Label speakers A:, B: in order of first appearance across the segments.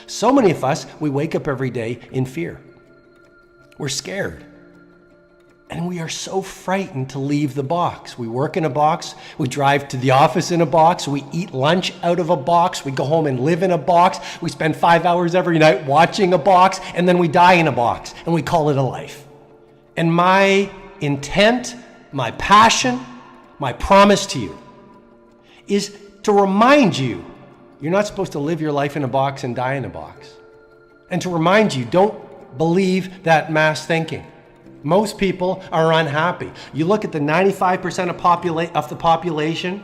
A: So many of us, we wake up every day in fear. We're scared. And we are so frightened to leave the box. We work in a box. We drive to the office in a box. We eat lunch out of a box. We go home and live in a box. We spend 5 hours every night watching a box. And then we die in a box. And we call it a life. And my intent, my passion, my promise to you is to remind you, you're not supposed to live your life in a box and die in a box. And to remind you, don't believe that mass thinking. Most people are unhappy. You look at the 95% of the population,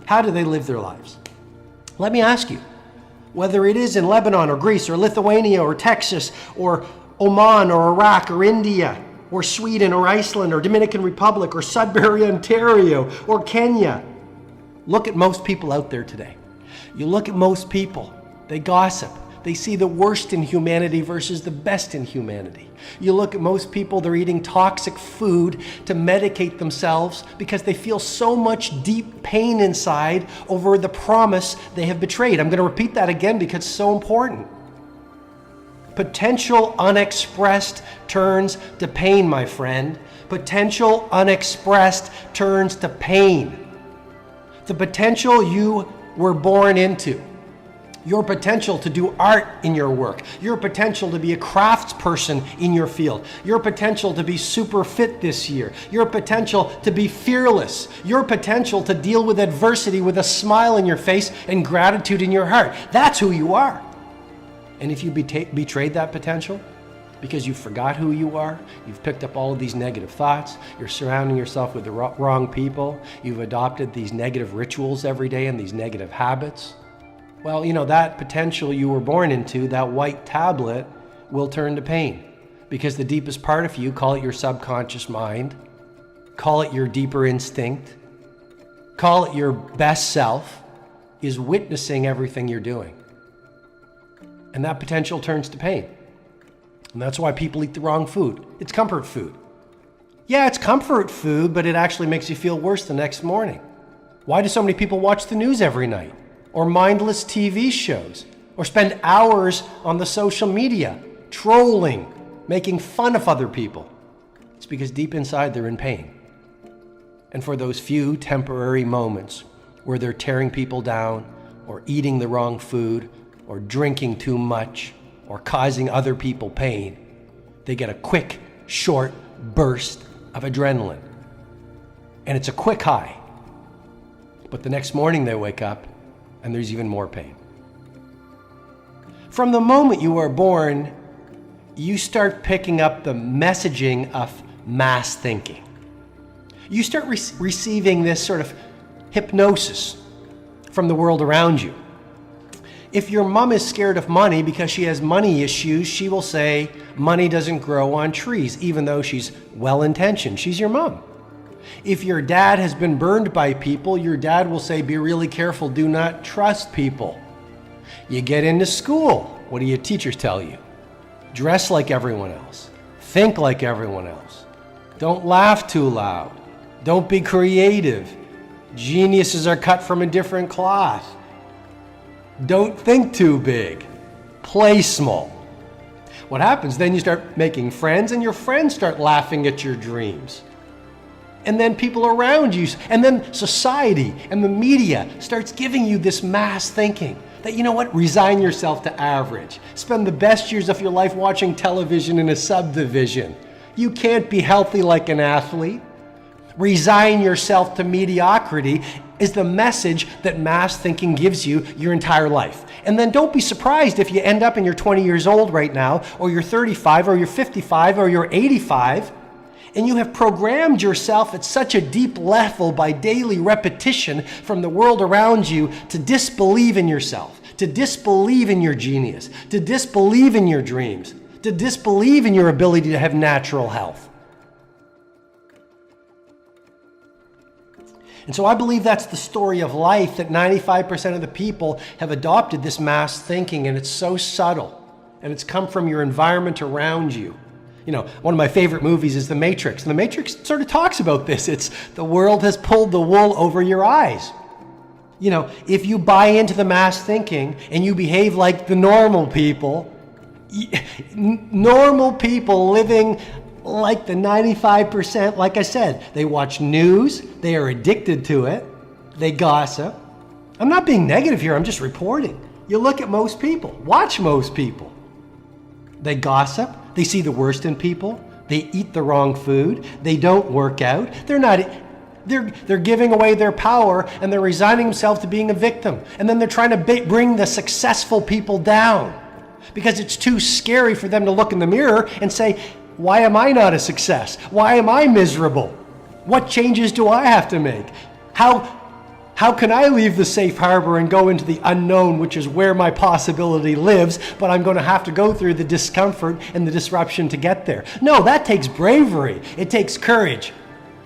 A: how do they live their lives? Let me ask you, whether it is in Lebanon or Greece or Lithuania or Texas or Oman or Iraq or India or Sweden or Iceland or Dominican Republic or Sudbury, Ontario or Kenya, look at most people out there today. You look at most people, they gossip. They see the worst in humanity versus the best in humanity. You look at most people, they're eating toxic food to medicate themselves because they feel so much deep pain inside over the promise they have betrayed. I'm going to repeat that again because it's so important. Potential unexpressed turns to pain, my friend. Potential unexpressed turns to pain. The potential you were born into. Your potential to do art in your work, your potential to be a craftsperson in your field, your potential to be super fit this year, your potential to be fearless, your potential to deal with adversity with a smile in your face and gratitude in your heart. That's who you are. And if you betrayed that potential because you forgot who you are, you've picked up all of these negative thoughts, you're surrounding yourself with the wrong people, you've adopted these negative rituals every day and these negative habits, well, you know, that potential you were born into, that white tablet, will turn to pain. Because the deepest part of you, call it your subconscious mind, call it your deeper instinct, call it your best self, is witnessing everything you're doing. And that potential turns to pain. And that's why people eat the wrong food. It's comfort food. Yeah, it's comfort food, but it actually makes you feel worse the next morning. Why do so many people watch the news every night? Or mindless TV shows, or spend hours on the social media, trolling, making fun of other people? It's because deep inside they're in pain. And for those few temporary moments where they're tearing people down, or eating the wrong food, or drinking too much, or causing other people pain, they get a quick, short burst of adrenaline. And it's a quick high. But the next morning they wake up and there's even more pain. From the moment you are born, you start picking up the messaging of mass thinking. You start receiving this sort of hypnosis from the world around you. If your mom is scared of money because she has money issues, she will say, money doesn't grow on trees, even though she's well-intentioned. She's your mom. If your dad has been burned by people, your dad will say, be really careful, do not trust people. You get into school, what do your teachers tell you? Dress like everyone else. Think like everyone else. Don't laugh too loud. Don't be creative. Geniuses are cut from a different cloth. Don't think too big. Play small. What happens? Then you start making friends and your friends start laughing at your dreams. And then people around you, and then society and the media starts giving you this mass thinking that, you know what, resign yourself to average. Spend the best years of your life watching television in a subdivision. You can't be healthy like an athlete. Resign yourself to mediocrity is the message that mass thinking gives you your entire life. And then don't be surprised if you end up and you're 20 years old right now, or you're 35, or you're 55, or you're 85, and you have programmed yourself at such a deep level by daily repetition from the world around you to disbelieve in yourself, to disbelieve in your genius, to disbelieve in your dreams, to disbelieve in your ability to have natural health. And so I believe that's the story of life, that 95% of the people have adopted this mass thinking, and it's so subtle, and it's come from your environment around you. You know, one of my favorite movies is The Matrix, and The Matrix sort of talks about this. It's the world has pulled the wool over your eyes. If you buy into the mass thinking and you behave like the normal people, normal people living like the 95%, like I said, they watch news, they are addicted to it, they gossip. I'm not being negative here, I'm just reporting. You look at most people, watch most people. They gossip, they see the worst in people, they eat the wrong food, they don't work out, they're giving away their power and they're resigning themselves to being a victim. And then they're trying to bring the successful people down because it's too scary for them to look in the mirror and say, why am I not a success? Why am I miserable? What changes do I have to make? How can I leave the safe harbor and go into the unknown, which is where my possibility lives, but I'm going to have to go through the discomfort and the disruption to get there? No, that takes bravery. It takes courage.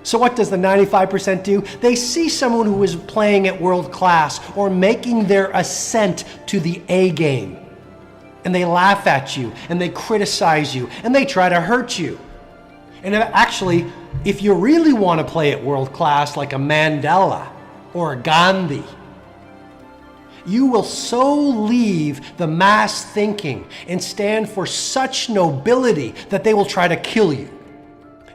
A: So what does the 95% do? They see someone who is playing at world class or making their ascent to the A game. And they laugh at you and they criticize you and they try to hurt you. And actually, if you really want to play at world class like a Mandela or a Gandhi, you will so leave the mass thinking and stand for such nobility that they will try to kill you.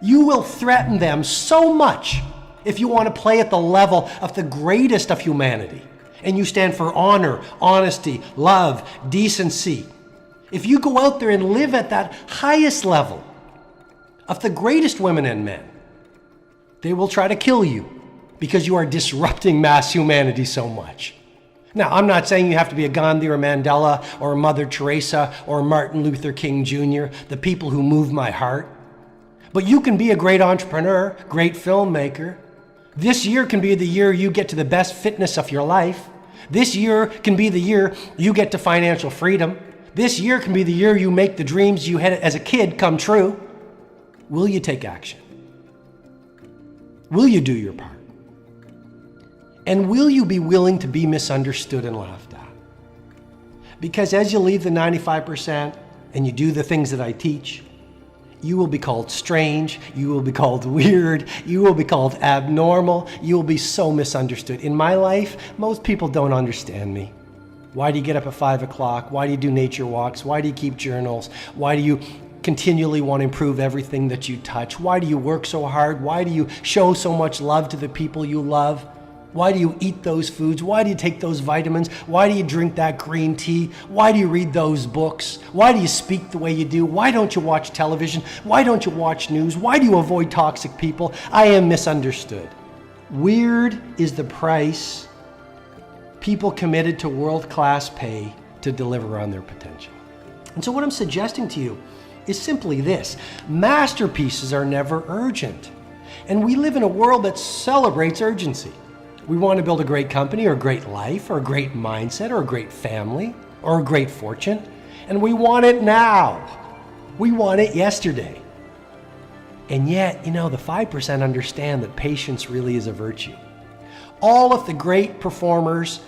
A: You will threaten them so much if you want to play at the level of the greatest of humanity and you stand for honor, honesty, love, decency. If you go out there and live at that highest level of the greatest women and men, they will try to kill you because you are disrupting mass humanity so much. Now, I'm not saying you have to be a Gandhi or Mandela or a Mother Teresa or Martin Luther King Jr., the people who move my heart. But you can be a great entrepreneur, great filmmaker. This year can be the year you get to the best fitness of your life. This year can be the year you get to financial freedom. This year can be the year you make the dreams you had as a kid come true. Will you take action? Will you do your part? And will you be willing to be misunderstood and laughed at? Because as you leave the 95% and you do the things that I teach, you will be called strange, you will be called weird, you will be called abnormal, you will be so misunderstood. In my life, most people don't understand me. Why do you get up at 5 o'clock? Why do you do nature walks? Why do you keep journals? Why do you continually want to improve everything that you touch? Why do you work so hard? Why do you show so much love to the people you love? Why do you eat those foods? Why do you take those vitamins? Why do you drink that green tea? Why do you read those books? Why do you speak the way you do? Why don't you watch television? Why don't you watch news? Why do you avoid toxic people? I am misunderstood. Weird is the price people committed to world-class pay to deliver on their potential. And so what I'm suggesting to you is simply this. Masterpieces are never urgent. And we live in a world that celebrates urgency. We want to build a great company or a great life or a great mindset or a great family or a great fortune. And we want it now. We want it yesterday. And yet, the 5% understand that patience really is a virtue. All of the great performers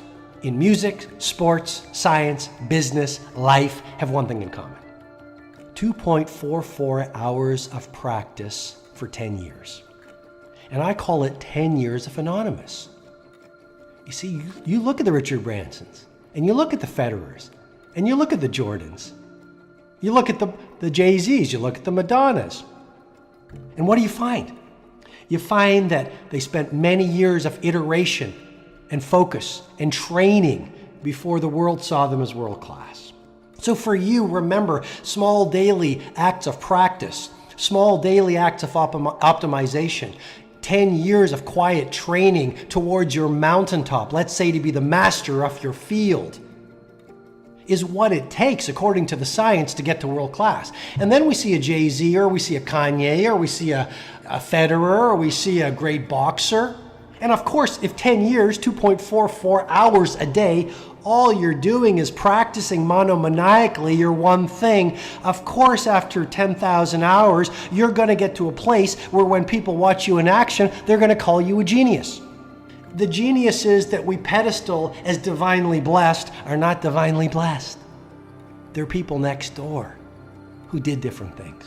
A: in music, sports, science, business, life have one thing in common. 2.44 hours of practice for 10 years. And I call it 10 years of anonymous. You see, you look at the Richard Bransons, and you look at the Federers, and you look at the Jordans, you look at the Jay-Z's, you look at the Madonnas, and what do you find? You find that they spent many years of iteration and focus and training before the world saw them as world class. So for you, remember small daily acts of practice, small daily acts of optimization, 10 years of quiet training towards your mountaintop, let's say to be the master of your field, is what it takes, according to the science, to get to world class. And then we see a Jay-Z, or we see a Kanye, or we see a Federer, or we see a great boxer. And of course, if 10 years, 2.44 hours a day, all you're doing is practicing monomaniacally your one thing, of course, after 10,000 hours, you're going to get to a place where when people watch you in action, they're going to call you a genius. The geniuses that we pedestal as divinely blessed are not divinely blessed. They're people next door who did different things.